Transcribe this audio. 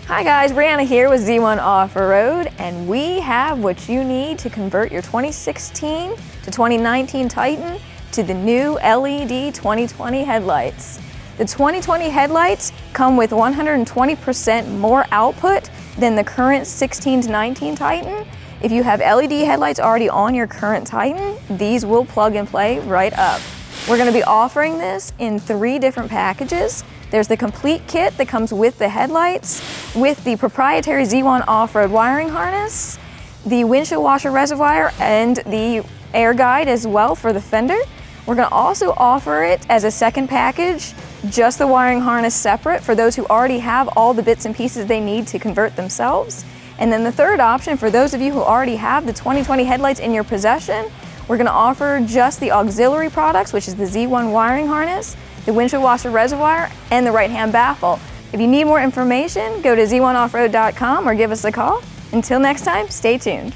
Hi guys, Brianna here with Z1 Off-Road, and we have what you need to convert your 2016 to 2019 Titan to the new LED 2020 headlights. The 2020 headlights come with 120% more output than the current 16 to 19 Titan. If you have LED headlights already on your current Titan, these will plug and play right up. We're going to be offering this in 3 different packages. There's the complete kit that comes with the headlights, with the proprietary Z1 off-road wiring harness, the windshield washer reservoir, and the air guide as well for the fender. We're going to also offer it as a second package, just the wiring harness separate for those who already have all the bits and pieces they need to convert themselves. And then the third option, for those of you who already have the 2020 headlights in your possession, we're going to offer just the auxiliary products, which is the Z1 wiring harness, the windshield washer reservoir, and the right-hand baffle. If you need more information, go to z1offroad.com or give us a call. Until next time, stay tuned.